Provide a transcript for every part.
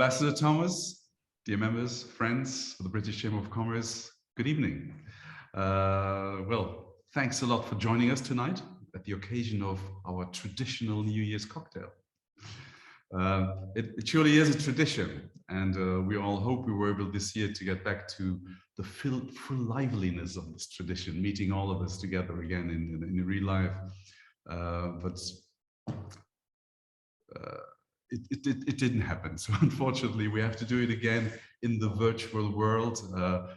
Ambassador Thomas, dear members, friends of the British Chamber of Commerce, good evening. Well, thanks a lot for joining us tonight at the occasion of our traditional New Year's cocktail. It surely is a tradition, and we all hope we were able this year to get back to the full liveliness of this tradition, meeting all of us together again in real life. It didn't happen. So unfortunately, we have to do it again in the virtual world.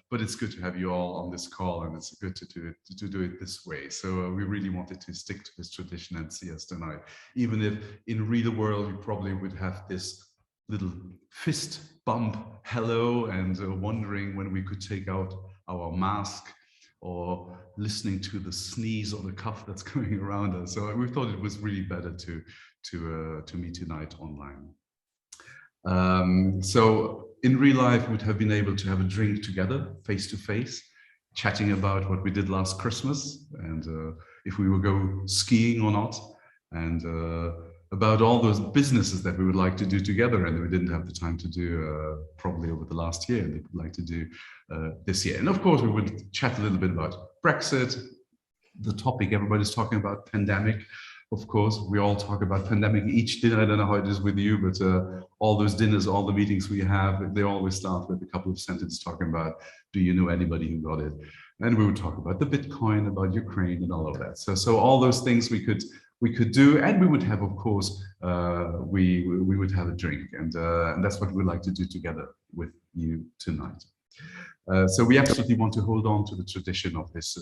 But it's good to have you all on this call, and it's good to do it this way. So we really wanted to stick to this tradition and see us tonight, even if in real world we probably would have this little fist bump hello and wondering when we could take out our mask, or listening to the sneeze or the cough that's going around us. So we thought it was really better to meet tonight online. So in real life, we'd have been able to have a drink together, face to face, chatting about what we did last Christmas, and if we would go skiing or not, and about all those businesses that we would like to do together and we didn't have the time to do probably over the last year, and we would like to do this year. And of course, we would chat a little bit about Brexit, the topic everybody's talking about, pandemic. Of course, we all talk about pandemic each dinner. I don't know how it is with you, but all those dinners, all the meetings we have, they always start with a couple of sentences talking about, do you know anybody who got it? And we would talk about the Bitcoin, about Ukraine and all of that. So all those things we could do, and we would have, of course, we would have a drink, and that's what we'd like to do together with you tonight. So we absolutely want to hold on to the tradition of this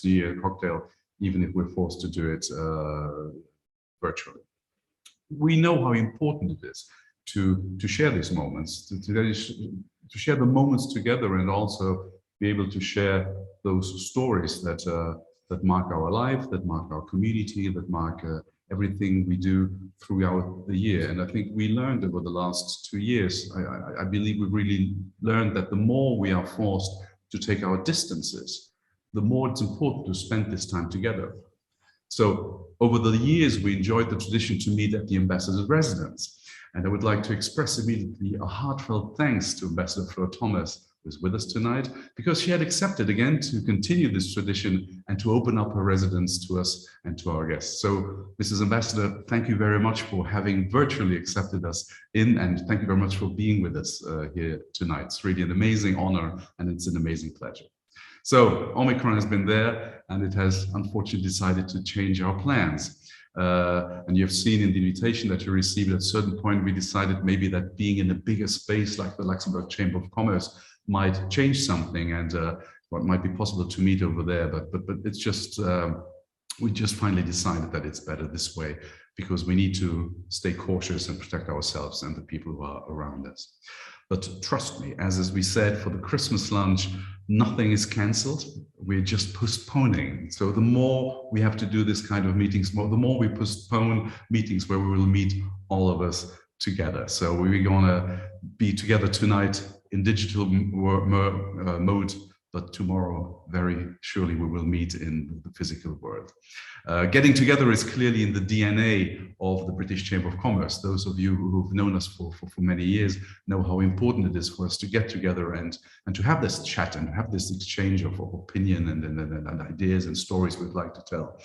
New Year cocktail, even if we're forced to do it virtually. We know how important it is to share these moments, to share the moments together, and also be able to share those stories that mark our life, that mark our community, that mark everything we do throughout the year. And I think we learned over the last 2 years, I believe we really learned that the more we are forced to take our distances, the more it's important to spend this time together. So over the years, we enjoyed the tradition to meet at the ambassador's residence. And I would like to express immediately a heartfelt thanks to Ambassador Fleur Thomas, who is with us tonight, because she had accepted again to continue this tradition and to open up her residence to us and to our guests. So, Mrs. Ambassador, thank you very much for having virtually accepted us in, and thank you very much for being with us here tonight. It's really an amazing honor, and it's an amazing pleasure. So Omicron has been there, and it has unfortunately decided to change our plans. And you've seen in the invitation that you received, at a certain point, we decided maybe that being in a bigger space like the Luxembourg Chamber of Commerce might change something, and what might be possible to meet over there. But it's just, we just finally decided that it's better this way, because we need to stay cautious and protect ourselves and the people who are around us. But trust me, as we said for the Christmas lunch, nothing is cancelled. We're just postponing. So the more we have to do this kind of meetings, the more we postpone meetings where we will meet all of us together. So we're going to be together tonight in digital mode, but tomorrow, very surely, we will meet in the physical world. Getting together is clearly in the DNA of the British Chamber of Commerce. Those of you who've known us for many years know how important it is for us to get together and to have this chat and have this exchange of opinion and ideas and stories we'd like to tell.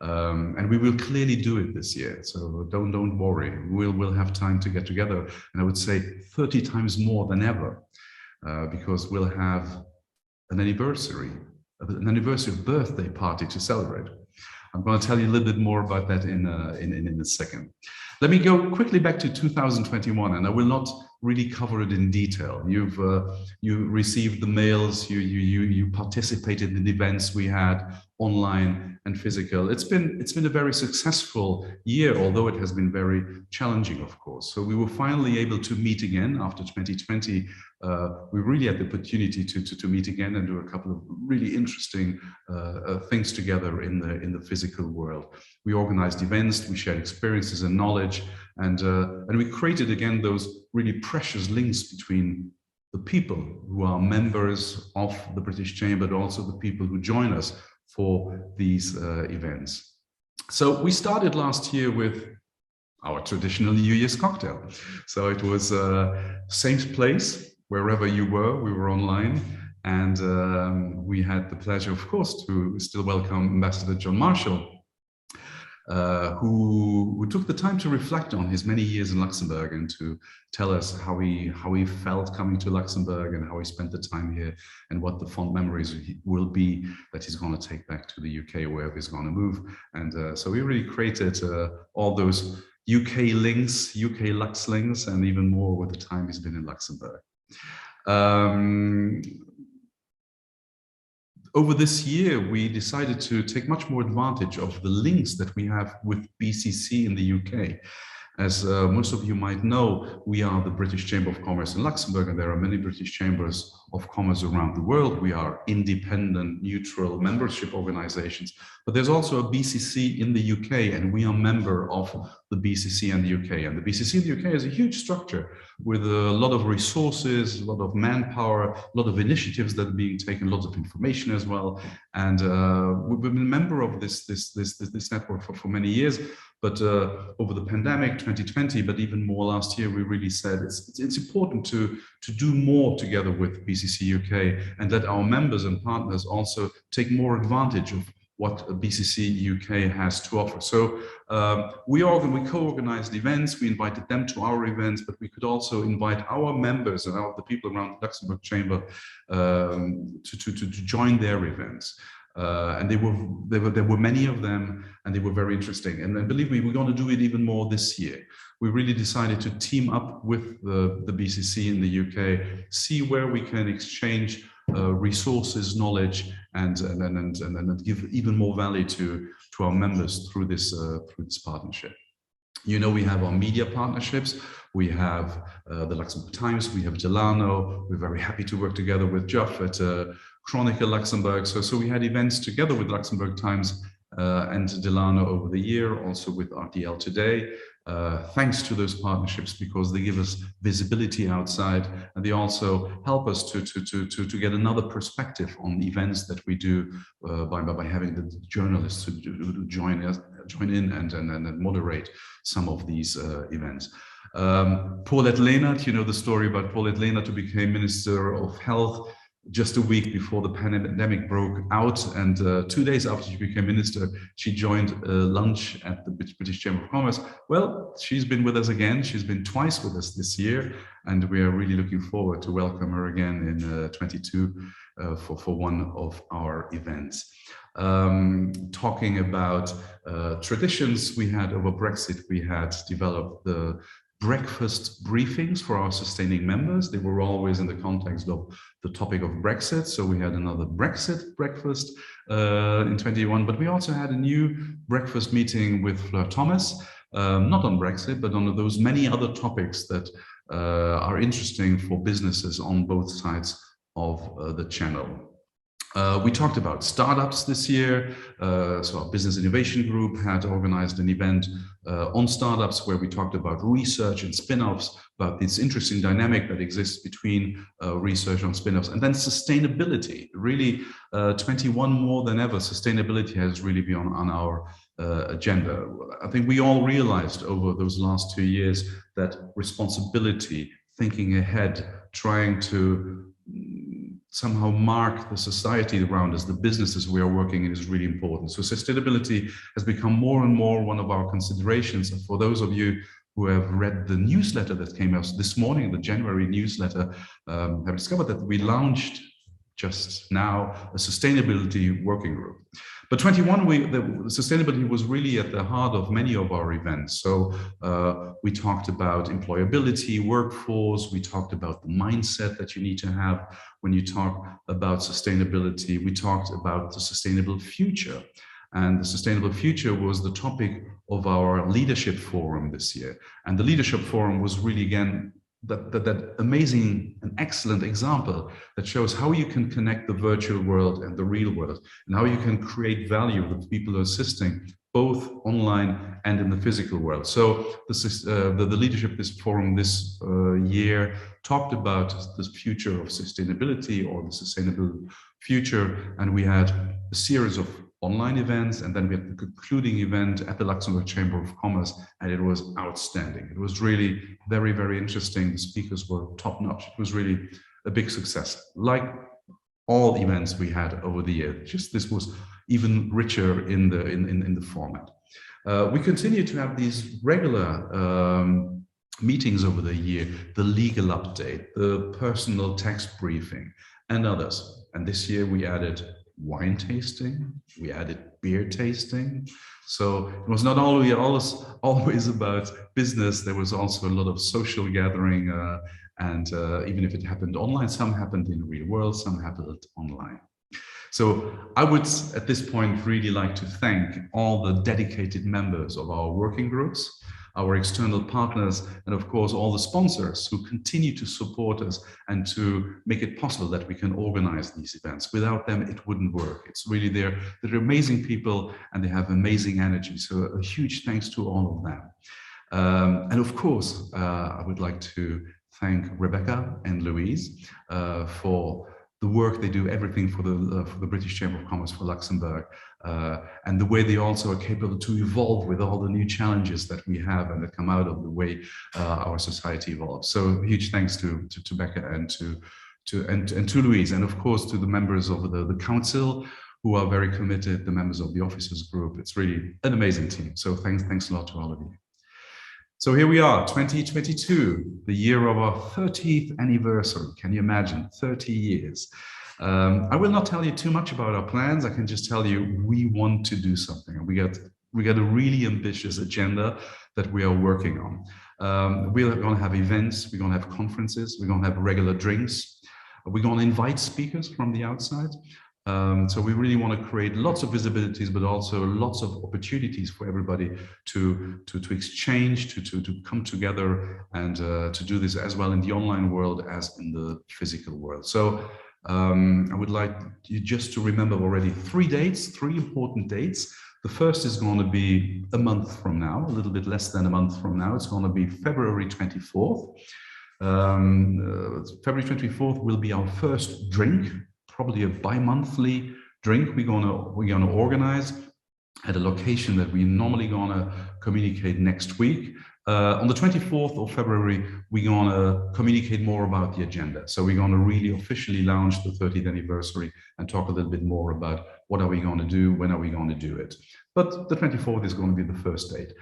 And we will clearly do it this year, so don't worry. We'll have time to get together, and I would say 30 times more than ever, because we'll have an anniversary birthday party to celebrate. I'm going to tell you a little bit more about that in a second. Let me go quickly back to 2021, and I will not really cover it in detail. You received the mails, you participated in the events we had online and physical. It's been a very successful year, although it has been very challenging, of course. So we were finally able to meet again after 2020. We really had the opportunity to meet again and do a couple of really interesting things together in the physical world. We organized events, we shared experiences and knowledge, and we created again those really precious links between the people who are members of the British Chamber, but also the people who join us for these events. So we started last year with our traditional New Year's cocktail. So it was same place, wherever you were, we were online. And we had the pleasure, of course, to still welcome Ambassador John Marshall, who took the time to reflect on his many years in Luxembourg and to tell us how he felt coming to Luxembourg and how he spent the time here and what the fond memories will be that he's going to take back to the UK, wherever he's going to move. And so we really created all those UK links, UK Lux links, and even more with the time he's been in Luxembourg. Over this year, we decided to take much more advantage of the links that we have with BCC in the UK. As most of you might know, we are the British Chamber of Commerce in Luxembourg, and there are many British chambers of commerce around the world. We are independent, neutral membership organizations, but there's also a BCC in the UK, and we are member of the BCC in the UK. And the BCC in the UK is a huge structure with a lot of resources, a lot of manpower, a lot of initiatives that are being taken, lots of information as well. And we've been a member of this network for many years. But over the pandemic, 2020, but even more last year, we really said it's important to do more together with BCC UK and let our members and partners also take more advantage of what BCC UK has to offer. So we co-organized events, we invited them to our events, but we could also invite our members and the people around the Luxembourg Chamber to join their events. And there were many of them, and they were very interesting. And believe me, we're going to do it even more this year. We really decided to team up with the BCC in the UK, see where we can exchange resources, knowledge, and give even more value to our members through this partnership. You know, we have our media partnerships. We have the Luxembourg Times, we have Delano. We're very happy to work together with Geoff at Chronicle Luxembourg. So we had events together with Luxembourg Times and Delano over the year, also with RTL Today. Thanks to those partnerships, because they give us visibility outside, and they also help us to get another perspective on events that we do by having the journalists to join in and moderate some of these events. Paulette Lehnert, you know the story about Paulette Lehnert, who became Minister of Health just a week before the pandemic broke out, and 2 days after she became minister, she joined lunch at the British Chamber of Commerce. Well, she's been with us again. She's been twice with us this year, and we are really looking forward to welcome her again in 22 for one of our events. Talking about traditions, we had over Brexit, we had developed the breakfast briefings for our sustaining members. They were always in the context of the topic of Brexit. So we had another Brexit breakfast in 21, but we also had a new breakfast meeting with Fleur Thomas, not on Brexit, but on those many other topics that are interesting for businesses on both sides of the channel. We talked about startups this year. So our business innovation group had organized an event on startups where we talked about research and spin-offs, about this interesting dynamic that exists between research on spin-offs, and then sustainability. Really, 21 more than ever, sustainability has really been on our agenda. I think we all realized over those last 2 years that responsibility, thinking ahead, trying to somehow mark the society around us, the businesses we are working in, is really important. So sustainability has become more and more one of our considerations. And for those of you who have read the newsletter that came out this morning, the January newsletter, have discovered that we launched just now a sustainability working group. But 21, the sustainability was really at the heart of many of our events. So we talked about employability, workforce. We talked about the mindset that you need to have when you talk about sustainability. We talked about the sustainable future. And the sustainable future was the topic of our leadership forum this year. And the leadership forum was really, again, that amazing and excellent example that shows how you can connect the virtual world and the real world, and how you can create value with people assisting both online and in the physical world. So this is the leadership forum this year talked about the future of sustainability, or the sustainable future, and we had a series of online events, and then we had the concluding event at the Luxembourg Chamber of Commerce, and it was outstanding. It was really very, very interesting. The speakers were top notch. It was really a big success. Like all events we had over the year, just this was even richer in the format. We continue to have these regular meetings over the year, the legal update, the personal tax briefing, and others. And this year we added wine tasting, we added beer tasting. So it was not only always about business, there was also a lot of social gathering, and even if it happened online, some happened in the real world, some happened online. So I would, at this point, really like to thank all the dedicated members of our working groups, our external partners, and of course, all the sponsors who continue to support us and to make it possible that we can organize these events. Without them, it wouldn't work. It's really they're amazing people and they have amazing energy. So a huge thanks to all of them. And of course, I would like to thank Rebecca and Louise for the work they do, everything for the British Chamber of Commerce for Luxembourg, and the way they also are capable to evolve with all the new challenges that we have and that come out of the way our society evolves. So huge thanks to Becca and to Louise, and of course to the members of the council who are very committed, the members of the officers group. It's really an amazing team. So thanks a lot to all of you. So here we are, 2022, the year of our 30th anniversary. Can you imagine, 30 years? I will not tell you too much about our plans. I can just tell you we want to do something. We got a really ambitious agenda that we are working on. We're going to have events, we're going to have conferences, we're going to have regular drinks. We're going to invite speakers from the outside. So we really want to create lots of visibilities, but also lots of opportunities for everybody to exchange, to come together, and to do this as well in the online world as in the physical world. So I would like you just to remember already 3 dates, 3 important dates. The first is going to be a month from now, a little bit less than a month from now. It's going to be February 24th. February 24th will be our first drink, probably a bi-monthly drink we're gonna organize at a location that we're normally gonna communicate next week. On the 24th of February, we're gonna communicate more about the agenda. So we're gonna really officially launch the 30th anniversary and talk a little bit more about what are we gonna do, when are we gonna do it. But the 24th is gonna be the first date.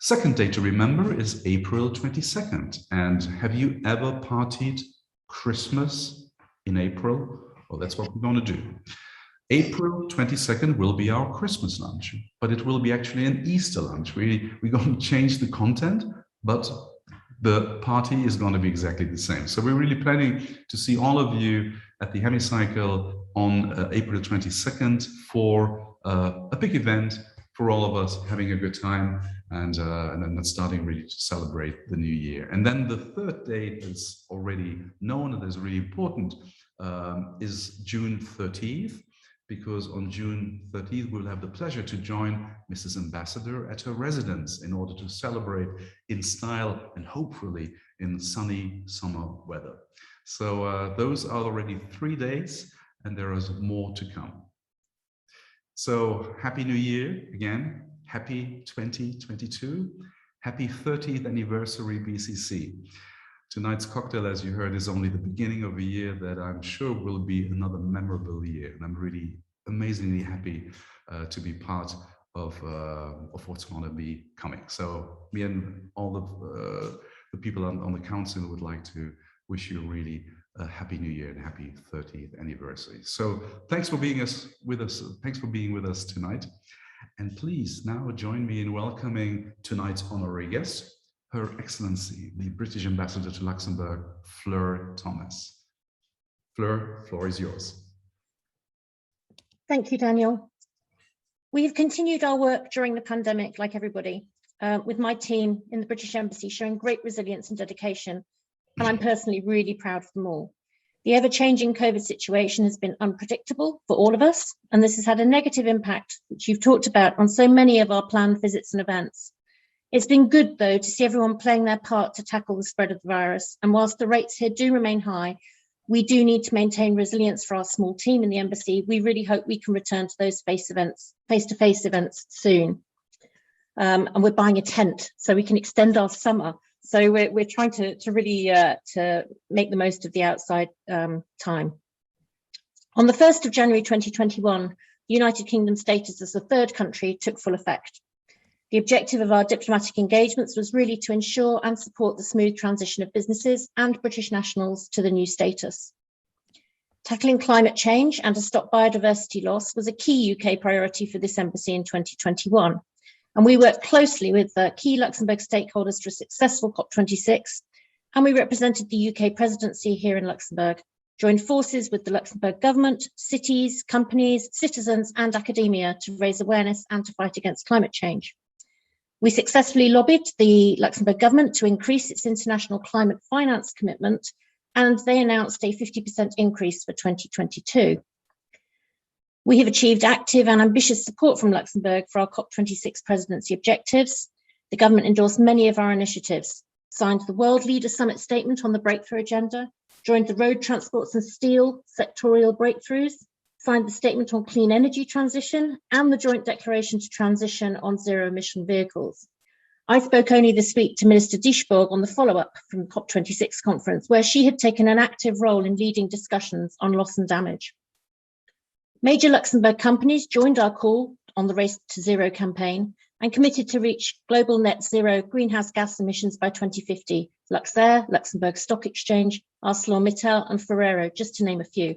Second date to remember is April 22nd. And have you ever partied Christmas in April? Well, that's what we're going to do. April 22nd will be our Christmas lunch, but it will be actually an Easter lunch. We're going to change the content, but the party is going to be exactly the same. So we're really planning to see all of you at the Hemicycle on April 22nd for a big event for all of us, having a good time, and then starting really to celebrate the new year. And then the third date is already known and is really important, is June 30th, because on June 30th, we'll have the pleasure to join Mrs. Ambassador at her residence in order to celebrate in style and hopefully in sunny summer weather. So those are already 3 days, and there is more to come. So Happy New Year again, happy 2022, happy 30th anniversary BCC. Tonight's cocktail, as you heard, is only the beginning of a year that I'm sure will be another memorable year. And I'm really amazingly happy to be part of what's going to be coming. So me and all the people on the council would like to wish you really a happy new year and happy 30th anniversary. So thanks for being with us. Thanks for being with us tonight. And please now join me in welcoming tonight's honorary guest, Her Excellency, the British Ambassador to Luxembourg, Fleur Thomas. Fleur, floor is yours. Thank you, Daniel. We've continued our work during the pandemic, like everybody, with my team in the British Embassy showing great resilience and dedication, and I'm personally really proud of them all. The ever-changing COVID situation has been unpredictable for all of us, and this has had a negative impact, which you've talked about, on so many of our planned visits and events. It's been good, though, to see everyone playing their part to tackle the spread of the virus, and whilst the rates here do remain high, we do need to maintain resilience for our small team in the embassy. We really hope we can return to those face-to-face events soon. And we're buying a tent so we can extend our summer. So we're trying to really to make the most of the outside time. On the 1st of January 2021, the United Kingdom status as the third country took full effect. The objective of our diplomatic engagements was really to ensure and support the smooth transition of businesses and British nationals to the new status. Tackling climate change and to stop biodiversity loss was a key UK priority for this embassy in 2021. And we worked closely with key Luxembourg stakeholders for a successful COP26, and we represented the UK presidency here in Luxembourg, joined forces with the Luxembourg government, cities, companies, citizens and academia to raise awareness and to fight against climate change. We successfully lobbied the Luxembourg government to increase its international climate finance commitment, and they announced a 50% increase for 2022. We have achieved active and ambitious support from Luxembourg for our COP26 presidency objectives. The government endorsed many of our initiatives, signed the World Leader Summit Statement on the Breakthrough Agenda, joined the Road Transports and Steel sectorial breakthroughs, signed the Statement on Clean Energy Transition and the Joint Declaration to Transition on Zero Emission Vehicles. I spoke only this week to Minister Dijsborg on the follow-up from the COP26 conference, where she had taken an active role in leading discussions on loss and damage. Major Luxembourg companies joined our call on the Race to Zero campaign and committed to reach global net zero greenhouse gas emissions by 2050. Luxair, Luxembourg Stock Exchange, ArcelorMittal and Ferrero, just to name a few.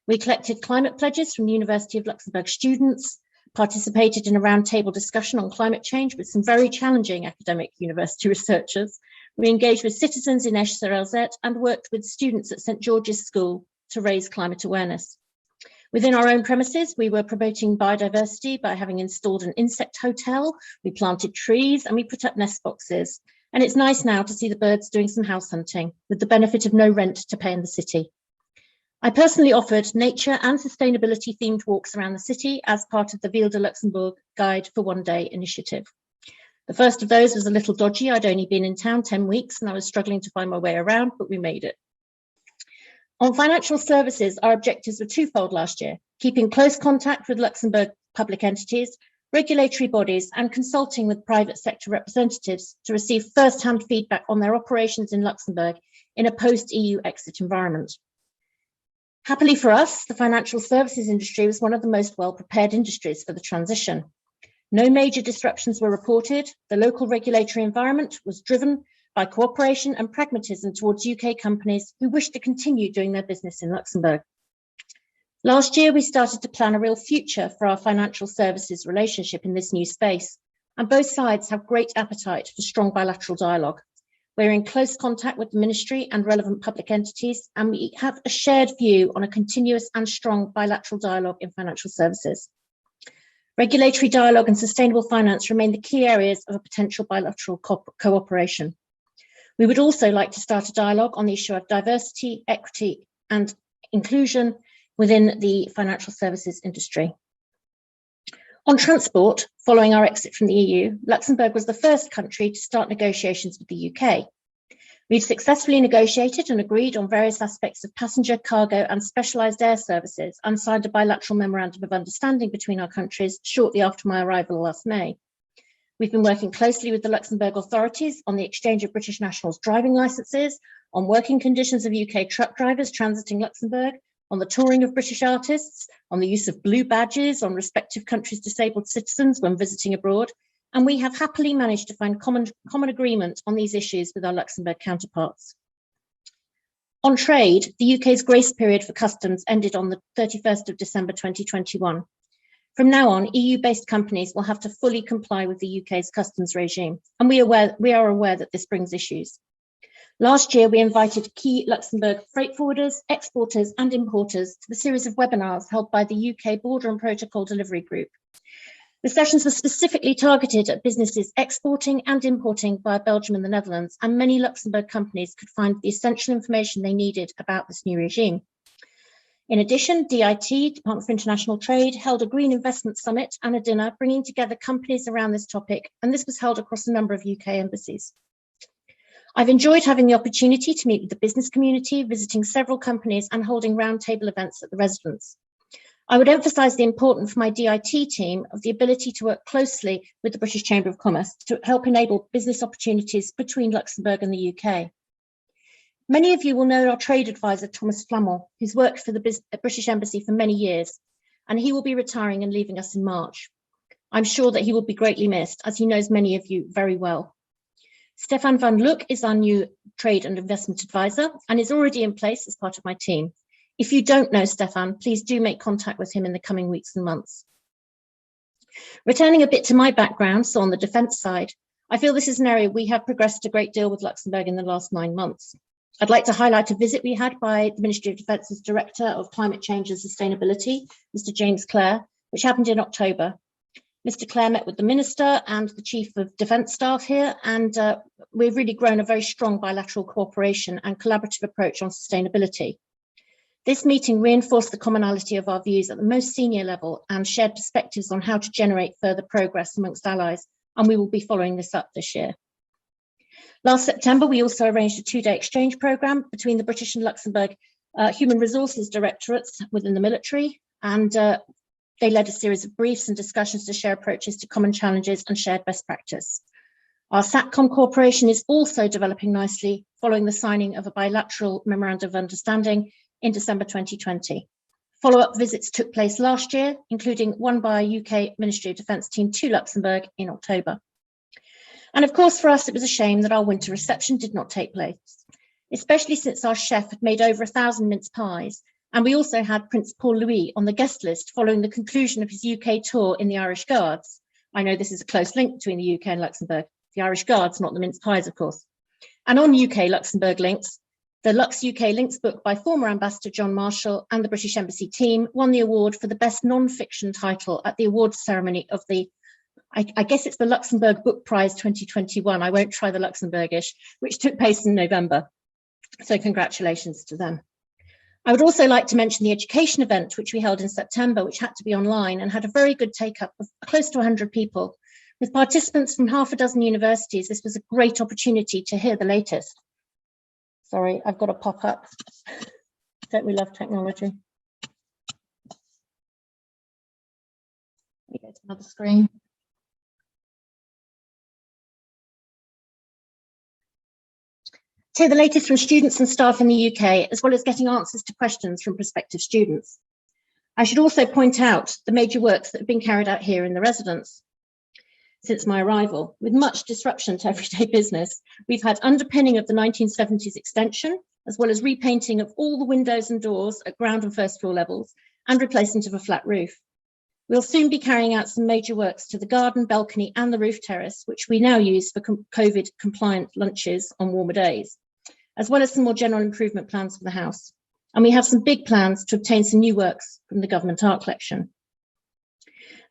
We collected climate pledges from the University of Luxembourg students, participated in a roundtable discussion on climate change with some very challenging academic university researchers. We engaged with citizens in Esch-sur-Alzette and worked with students at St. George's School to raise climate awareness. Within our own premises, we were promoting biodiversity by having installed an insect hotel, we planted trees and we put up nest boxes. And it's nice now to see the birds doing some house hunting with the benefit of no rent to pay in the city. I personally offered nature and sustainability themed walks around the city as part of the Ville de Luxembourg Guide for One Day initiative. The first of those was a little dodgy. I'd only been in town 10 weeks and I was struggling to find my way around, but we made it. On financial services, our objectives were twofold last year, keeping close contact with Luxembourg public entities, regulatory bodies, and consulting with private sector representatives to receive first-hand feedback on their operations in Luxembourg in a post-EU exit environment. Happily for us, the financial services industry was one of the most well-prepared industries for the transition. No major disruptions were reported. The local regulatory environment was driven by cooperation and pragmatism towards UK companies who wish to continue doing their business in Luxembourg. Last year, we started to plan a real future for our financial services relationship in this new space, and both sides have great appetite for strong bilateral dialogue. We're in close contact with the ministry and relevant public entities, and we have a shared view on a continuous and strong bilateral dialogue in financial services. Regulatory dialogue and sustainable finance remain the key areas of a potential bilateral cooperation. We would also like to start a dialogue on the issue of diversity, equity and inclusion within the financial services industry. On transport, following our exit from the EU, Luxembourg was the first country to start negotiations with the UK. We've successfully negotiated and agreed on various aspects of passenger, cargo and specialised air services and signed a bilateral memorandum of understanding between our countries shortly after my arrival last May. We've been working closely with the Luxembourg authorities on the exchange of British nationals' driving licences, on working conditions of UK truck drivers transiting Luxembourg, on the touring of British artists, on the use of blue badges on respective countries' disabled citizens when visiting abroad, and we have happily managed to find common agreement on these issues with our Luxembourg counterparts. On trade, the UK's grace period for customs ended on the 31st of December 2021. From now on, EU-based companies will have to fully comply with the UK's customs regime, and we are aware that this brings issues. Last year, we invited key Luxembourg freight forwarders, exporters and importers to the series of webinars held by the UK Border and Protocol Delivery Group. The sessions were specifically targeted at businesses exporting and importing via Belgium and the Netherlands, and many Luxembourg companies could find the essential information they needed about this new regime. In addition, DIT, Department for International Trade, held a Green Investment Summit and a dinner bringing together companies around this topic, and this was held across a number of UK embassies. I've enjoyed having the opportunity to meet with the business community, visiting several companies and holding roundtable events at the residence. I would emphasise the importance for my DIT team of the ability to work closely with the British Chamber of Commerce to help enable business opportunities between Luxembourg and the UK. Many of you will know our trade advisor, Thomas Flamand, who's worked for the British Embassy for many years, and he will be retiring and leaving us in March. I'm sure that he will be greatly missed, as he knows many of you very well. Stefan van Look is our new trade and investment advisor and is already in place as part of my team. If you don't know Stefan, please do make contact with him in the coming weeks and months. Returning a bit to my background, so on the defence side, I feel this is an area we have progressed a great deal with Luxembourg in the last 9 months. I'd like to highlight a visit we had by the Ministry of Defence's Director of Climate Change and Sustainability, Mr. James Clare, which happened in October. Mr. Clare met with the Minister and the Chief of Defence Staff here, and we've really grown a very strong bilateral cooperation and collaborative approach on sustainability. This meeting reinforced the commonality of our views at the most senior level and shared perspectives on how to generate further progress amongst allies, and we will be following this up this year. Last September, we also arranged a 2-day exchange programme between the British and Luxembourg Human Resources Directorates within the military, and they led a series of briefs and discussions to share approaches to common challenges and shared best practice. Our SATCOM cooperation is also developing nicely following the signing of a bilateral memorandum of understanding in December 2020. Follow-up visits took place last year, including one by a UK Ministry of Defence team to Luxembourg in October. And of course, for us, it was a shame that our winter reception did not take place, especially since our chef had made over 1,000 mince pies. And we also had Prince Paul Louis on the guest list following the conclusion of his UK tour in the Irish Guards. I know this is a close link between the UK and Luxembourg. The Irish Guards, not the mince pies, of course. And on UK-Luxembourg links, the Lux UK Links book by former Ambassador John Marshall and the British Embassy team won the award for the best non-fiction title at the awards ceremony of the, I guess it's the Luxembourg Book Prize 2021. I won't try the Luxembourgish, which took place in November. So congratulations to them. I would also like to mention the education event, which we held in September, which had to be online and had a very good take-up of close to 100 people. With participants from half a dozen universities, this was a great opportunity to hear the latest. Sorry, I've got a pop-up. Don't we love technology? Let me go to another screen. To the latest from students and staff in the UK, as well as getting answers to questions from prospective students. I should also point out the major works that have been carried out here in the residence since my arrival. With much disruption to everyday business, we've had underpinning of the 1970s extension, as well as repainting of all the windows and doors at ground and first floor levels, and replacement of a flat roof. We'll soon be carrying out some major works to the garden, balcony, and the roof terrace, which we now use for COVID compliant lunches on warmer days, as well as some more general improvement plans for the house. And we have some big plans to obtain some new works from the government art collection.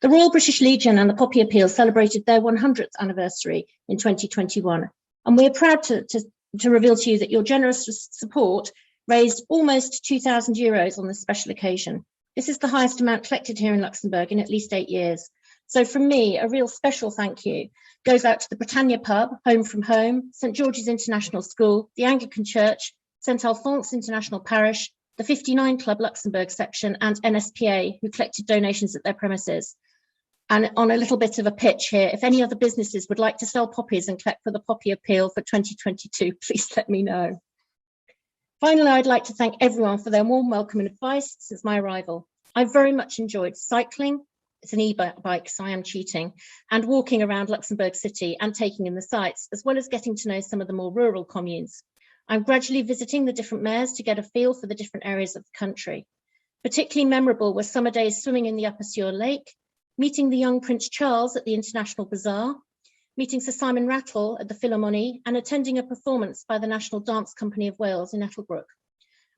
The Royal British Legion and the Poppy Appeal celebrated their 100th anniversary in 2021, and we're proud to reveal to you that your generous support raised almost €2,000 on this special occasion. This is the highest amount collected here in Luxembourg in at least 8 years. So from me, a real special thank you goes out to the Britannia Pub, Home from Home, St George's International School, the Anglican Church, St Alphonse International Parish, the 59 Club Luxembourg section, and NSPA, who collected donations at their premises. And on a little bit of a pitch here, if any other businesses would like to sell poppies and collect for the Poppy Appeal for 2022, please let me know. Finally, I'd like to thank everyone for their warm welcome and advice since my arrival. I very much enjoyed cycling, it's an e-bike, so I am cheating, and walking around Luxembourg City and taking in the sights, as well as getting to know some of the more rural communes. I'm gradually visiting the different mayors to get a feel for the different areas of the country. Particularly memorable were summer days swimming in the Upper Suir Lake, meeting the young Prince Charles at the International Bazaar, meeting Sir Simon Rattle at the Philharmonie, and attending a performance by the National Dance Company of Wales in Ettelbrook.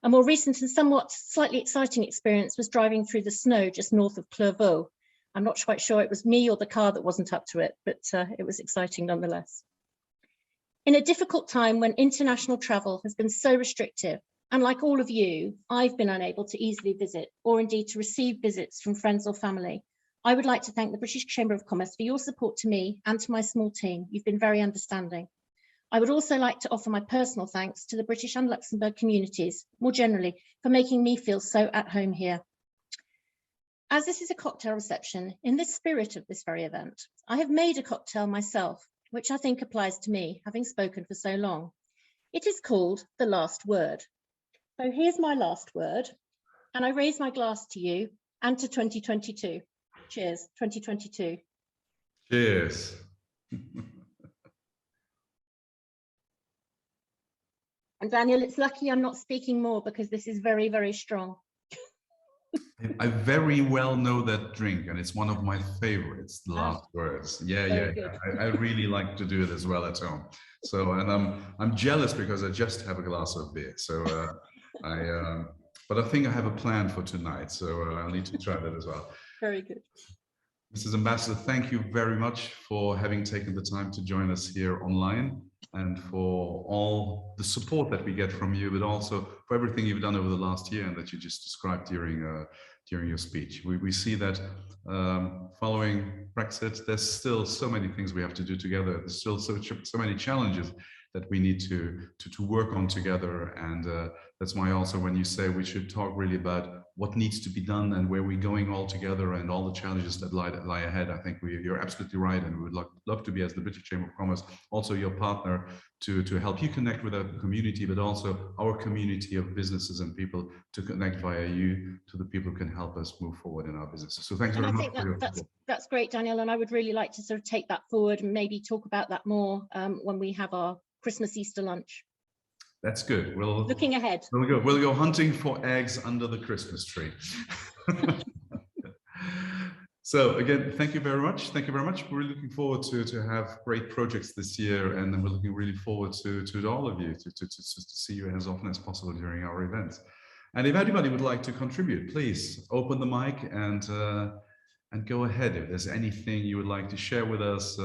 A more recent and somewhat slightly exciting experience was driving through the snow just north of Clairvaux. I'm not quite sure it was me or the car that wasn't up to it, but it was exciting nonetheless. In a difficult time when international travel has been so restrictive, and like all of you, I've been unable to easily visit or indeed to receive visits from friends or family, I would like to thank the British Chamber of Commerce for your support to me and to my small team. You've been very understanding. I would also like to offer my personal thanks to the British and Luxembourg communities, more generally, for making me feel so at home here. As this is a cocktail reception, in the spirit of this very event, I have made a cocktail myself, which I think applies to me, having spoken for so long. It is called The Last Word. So here's my last word, and I raise my glass to you and to 2022. Cheers, 2022. Cheers. And Daniel, it's lucky I'm not speaking more because this is very, very strong. I very well know that drink, and it's one of my favorites, The Last Words. Yeah. I really like to do it as well at home. So, and I'm jealous because I just have a glass of beer. So, but I think I have a plan for tonight. So I'll need to try that as well. Very good. Mrs. Ambassador, thank you very much for having taken the time to join us here online, and for all the support that we get from you, but also for everything you've done over the last year and that you just described during your speech. We see that following Brexit, there's still so many things we have to do together. There's still so many challenges that we need to work on together. And that's why also when you say we should talk really about what needs to be done and where we're going all together and all the challenges that lie ahead, I think you're absolutely right. And we would love to be, as the British Chamber of Commerce, also your partner to help you connect with our community, but also our community of businesses and people to connect via you to the people who can help us move forward in our businesses. So thanks very much for your support. That's great, Daniel. And I would really like to sort of take that forward and maybe talk about that more when we have our Christmas Easter lunch. That's good. Looking ahead. We'll go hunting for eggs under the Christmas tree. So again, thank you very much. Thank you very much. We're looking forward to have great projects this year, and then we're looking really forward to all of you to see you as often as possible during our events. And if anybody would like to contribute, please open the mic and go ahead. If there's anything you would like to share with us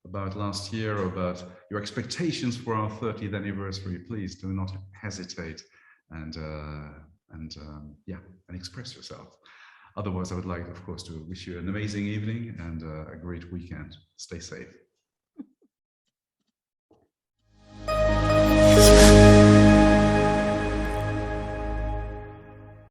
about last year, or about your expectations for our 30th anniversary, please do not hesitate and express yourself. Otherwise, I would like, of course, to wish you an amazing evening and a great weekend. Stay safe.